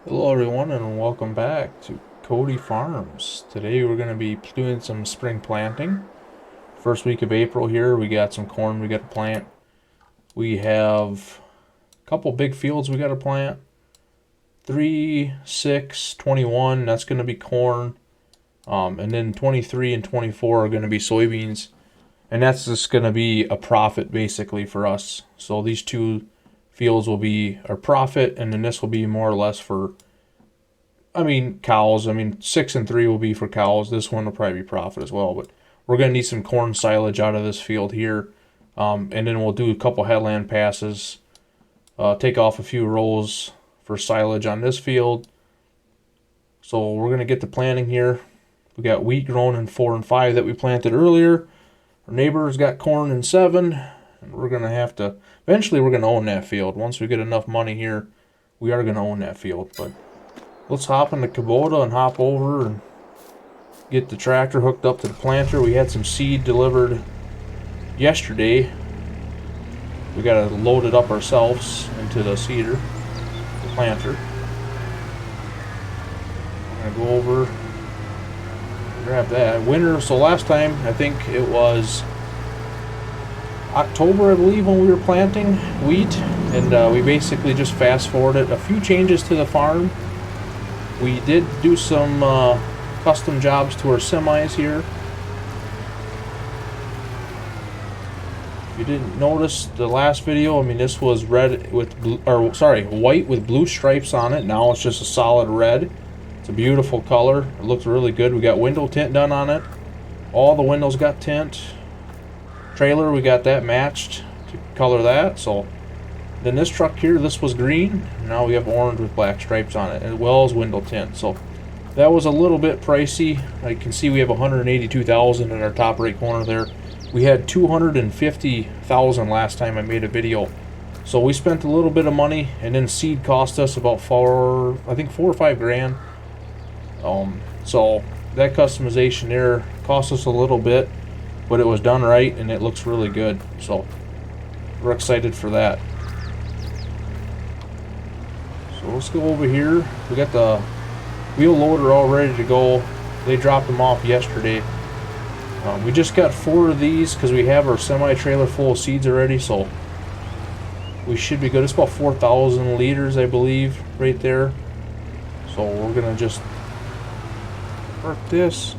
Hello everyone and welcome back to Cody Farms. Today we're going to be doing some spring planting. First week of April here, we got some corn we got to plant. We have a couple big fields we got to plant. 3, 6, 21, that's going to be corn. And then 23 and 24 are going to be soybeans. And that's just going to be a profit basically for us. So these two fields will be our profit, and then this will be more or less for cows. 6 and 3 will be for cows. This one will probably be profit as well. But we're going to need some corn silage out of this field here. And then we'll do a couple headland passes. Take off a few rows for silage on this field. So we're going to get to planting here. We got wheat grown in 4 and 5 that we planted earlier. Our neighbor's got corn in 7. And we're going to have to... Eventually we're going to own that field. Once we get enough money here, we are going to own that field. But let's hop in the Kubota and hop over and get the tractor hooked up to the planter. We had some seed delivered yesterday. We got to load it up ourselves into the seeder, the planter. I'm going to go over, grab that. Winter, so last time, I think it was October, I believe, when we were planting wheat. And we basically just fast forwarded a few changes to the farm. We did do some custom jobs to our semis here. If you didn't notice the last video, this was red with blue, or sorry, white with blue stripes on it. Now it's just a solid red. It's a beautiful color. It looks really good. We got window tint done on it. All the windows got tint. Trailer, we got that matched to color that. So then this truck here, this was green. Now we have orange with black stripes on it, as well as window tint. So that was a little bit pricey. I can see we have 182,000 in our top right corner there. We had 250,000 last time I made a video. So we spent a little bit of money, and then seed cost us about 4 or 5 grand. So that customization there cost us a little bit, but it was done right and it looks really good. So we're excited for that. So let's go over here. We got the wheel loader all ready to go. They dropped them off yesterday. We just got 4 of these because we have our semi-trailer full of seeds already, so we should be good. It's about 4,000 liters, I believe, right there. So we're gonna just park this.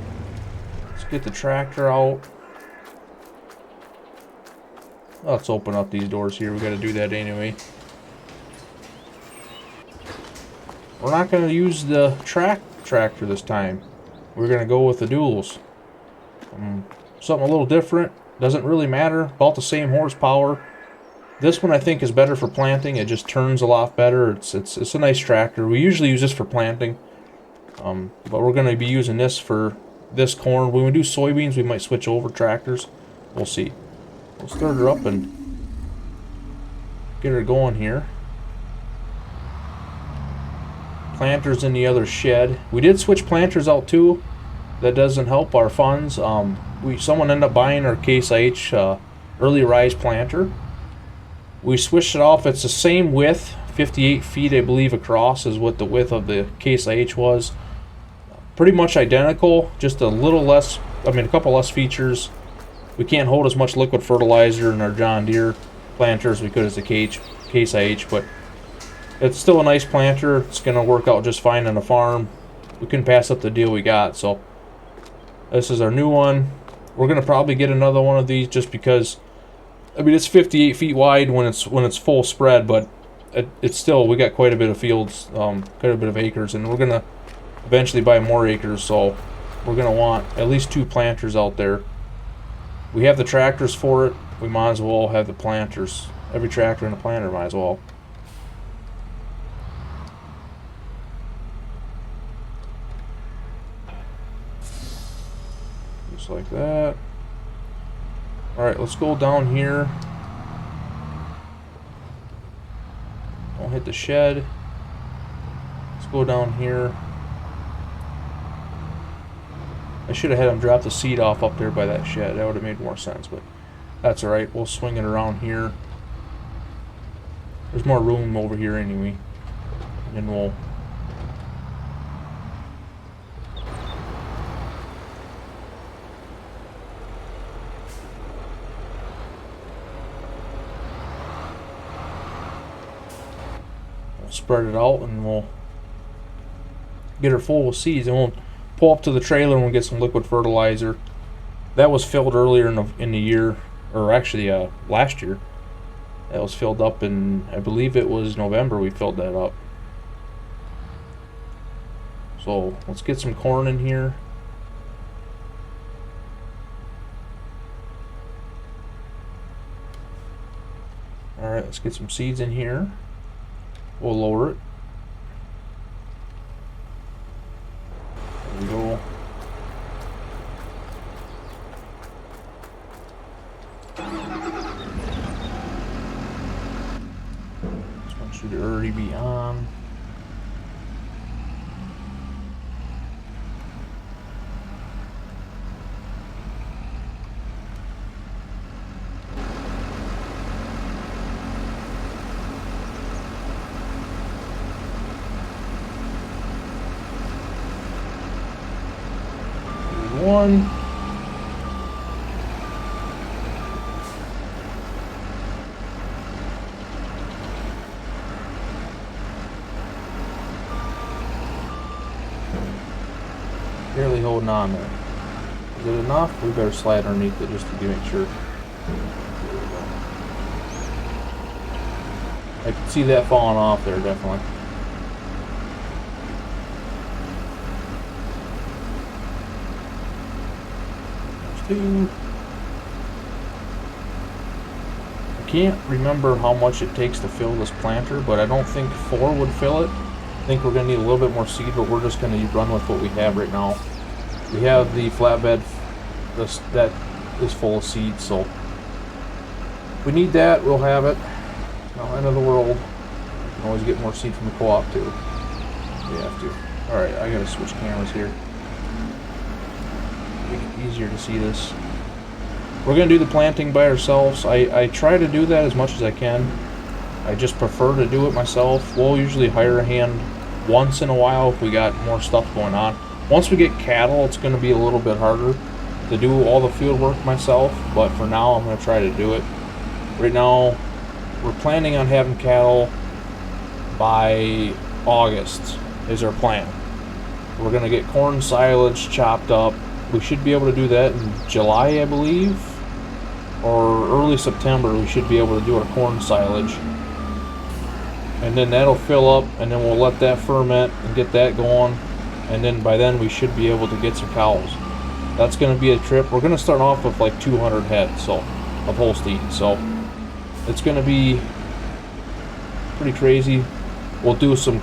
Let's get the tractor out. Let's open up these doors here. We got to do that anyway. We're not going to use the tractor this time. We're going to go with the duals. Something a little different. Doesn't really matter. About the same horsepower. This one I think is better for planting. It just turns a lot better. It's a nice tractor. We usually use this for planting. But we're going to be using this for this corn. When we do soybeans, we might switch over tractors. We'll see. We'll start her up and get her going here. Planters in the other shed. We did switch planters out too. That doesn't help our funds. Someone ended up buying our Case IH early rise planter. We switched it off. It's the same width, 58 feet I believe across is what the width of the Case IH was. Pretty much identical, just a little less, a couple less features. We can't hold as much liquid fertilizer in our John Deere planter as we could as the Case IH, but it's still a nice planter. It's going to work out just fine on the farm. We couldn't pass up the deal we got, so this is our new one. We're going to probably get another one of these just because, it's 58 feet wide when it's full spread, but it's still, we got quite a bit of fields, quite a bit of acres, and we're going to eventually buy more acres, so we're going to want at least 2 planters out there. We have the tractors for it. We might as well have the planters. Every tractor and a planter might as well. Just like that. Alright, let's go down here. Don't hit the shed. Let's go down here. I should have had him drop the seed off up there by that shed. That would have made more sense, but that's alright. We'll swing it around here. There's more room over here anyway. And we'll spread it out, and we'll get her full with seeds, and we'll pull up to the trailer and we'll get some liquid fertilizer. That was filled earlier in the year, or actually last year. That was filled up in, I believe it was November we filled that up. So let's get some corn in here. Alright, let's get some seeds in here. We'll lower it. There we go. This one should already be on. One. Barely holding on there. Is it enough? We better slide underneath it just to make sure. I can see that falling off there, definitely. I can't remember how much it takes to fill this planter, but I don't think 4 would fill it. I think we're going to need a little bit more seed, but we're just going to run with what we have right now. We have the flatbed that is full of seeds, so if we need that, we'll have it. No end of the world. We can always get more seed from the co-op too. We have to. Alright, I gotta switch cameras here. Make it easier to see this. We're going to do the planting by ourselves. I try to do that as much as I can. I just prefer to do it myself. We'll usually hire a hand once in a while if we got more stuff going on. Once we get cattle, it's going to be a little bit harder to do all the field work myself, but for now I'm going to try to do it. Right now we're planning on having cattle by August is our plan. We're going to get corn silage chopped up. We should be able to do that in July, I believe, or early September. We should be able to do our corn silage, and then that'll fill up, and then we'll let that ferment and get that going, and then by then we should be able to get some cows. That's going to be a trip. We're going to start off with like 200 head of Holstein, so it's going to be pretty crazy. We'll do some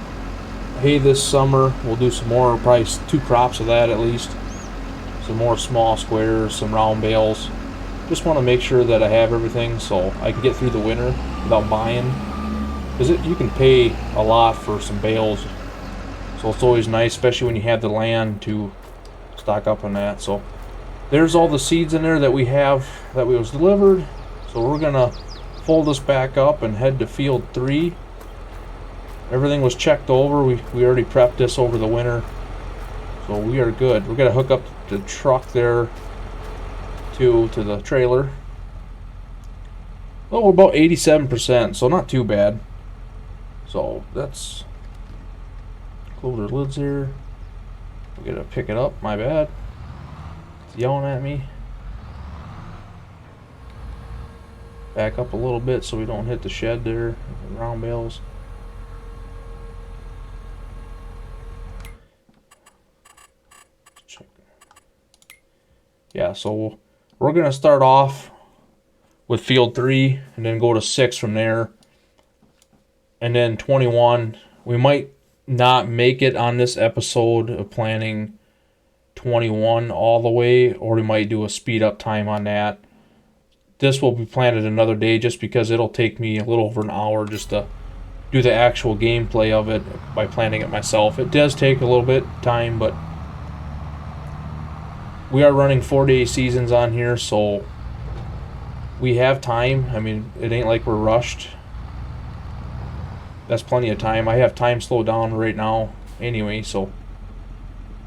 hay this summer. We'll do some more, probably 2 crops of that at least. Some more small squares, some round bales. Just want to make sure that I have everything so I can get through the winter without buying. Because you can pay a lot for some bales. So it's always nice, especially when you have the land, to stock up on that. So there's all the seeds in there that we have that was delivered. So we're going to fold this back up and head to field 3. Everything was checked over. We already prepped this over the winter. So we are good. We're going to hook up the truck there to the trailer. Oh, we're about 87%, so not too bad. So that's, close our lids here. We gotta pick it up, my bad. It's yelling at me. Back up a little bit so we don't hit the shed there, the round bales. Yeah, so we're going to start off with field 3 and then go to 6 from there. And then 21, we might not make it on this episode of planning 21 all the way, or we might do a speed up time on that. This will be planted another day just because it'll take me a little over an hour just to do the actual gameplay of it by planning it myself. It does take a little bit of time, but we are running 4-day seasons on here, so we have time. I mean, it ain't like we're rushed. That's plenty of time. I have time slowed down right now anyway, so.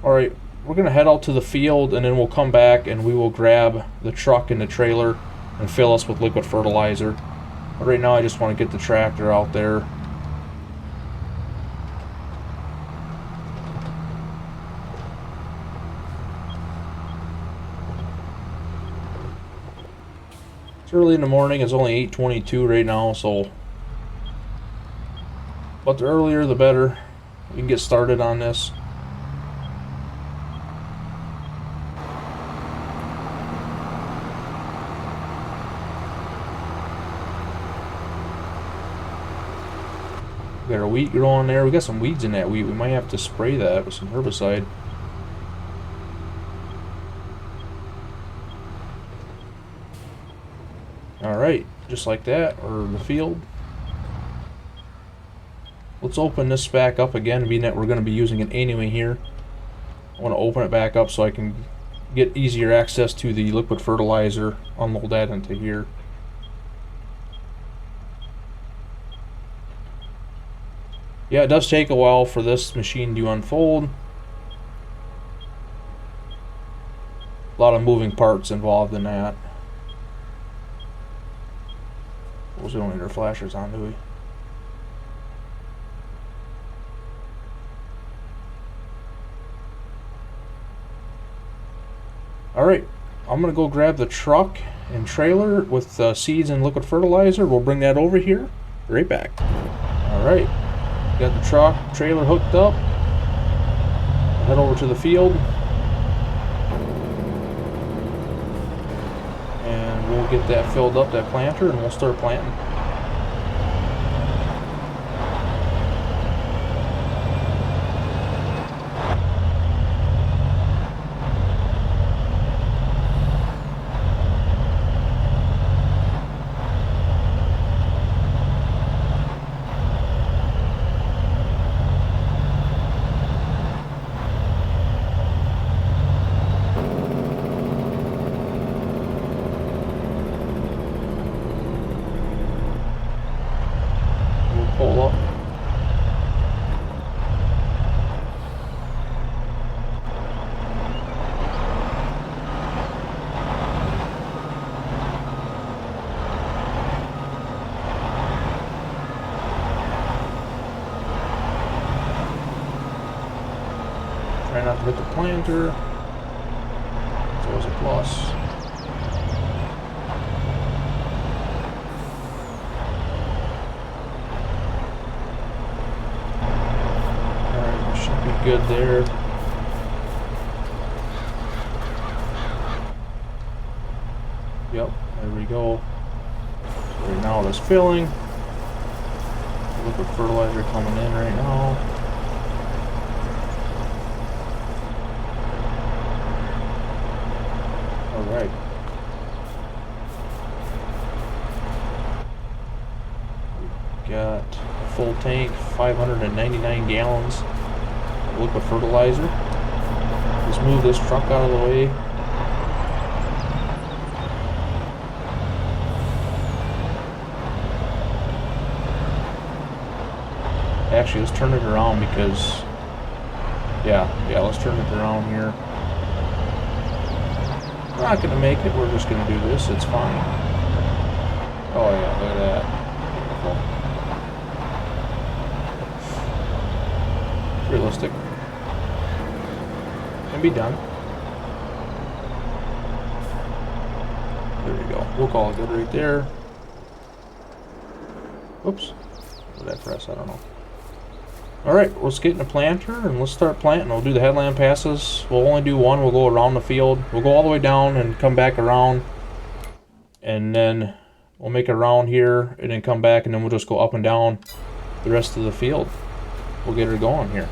Alright, we're going to head out to the field, and then we'll come back and we will grab the truck and the trailer and fill us with liquid fertilizer. But right now I just want to get the tractor out there It's early in the morning. It's only 8:22 right now, so. But the earlier the better. We can get started on this. Got our wheat growing there. We got some weeds in that wheat. We might have to spray that with some herbicide. Alright, just like that, or the field. Let's open this back up again, being that we're going to be using it anyway here. I want to open it back up so I can get easier access to the liquid fertilizer, unload that into here. Yeah, it does take a while for this machine to unfold. A lot of moving parts involved in that. We don't need our flashers on, do we? Alright, I'm going to go grab the truck and trailer with seeds and liquid fertilizer. We'll bring that over here. Be right back. Alright, got the truck, trailer hooked up. Head over to the field. We'll get that filled up, that planter, and we'll start planting. Pull up. Try not to hit the planter. It's always a plus. Good there. Yep, there we go. So right now it is filling. Liquid fertilizer coming in right now. Alright. We got a full tank, 599 gallons. Liquid fertilizer. Let's move this truck out of the way. Actually, let's turn it around because let's turn it around here. We're not gonna make it, we're just gonna do this, it's fine. Oh yeah, look at that. Beautiful. Realistic. Can be done. There we go. We'll call it good right there. Oops. What did I press? I don't know. Alright, let's get in the planter and let's start planting. We'll do the headland passes. We'll only do one. We'll go around the field. We'll go all the way down and come back around. And then we'll make a round here and then come back and then we'll just go up and down the rest of the field. We'll get her going here.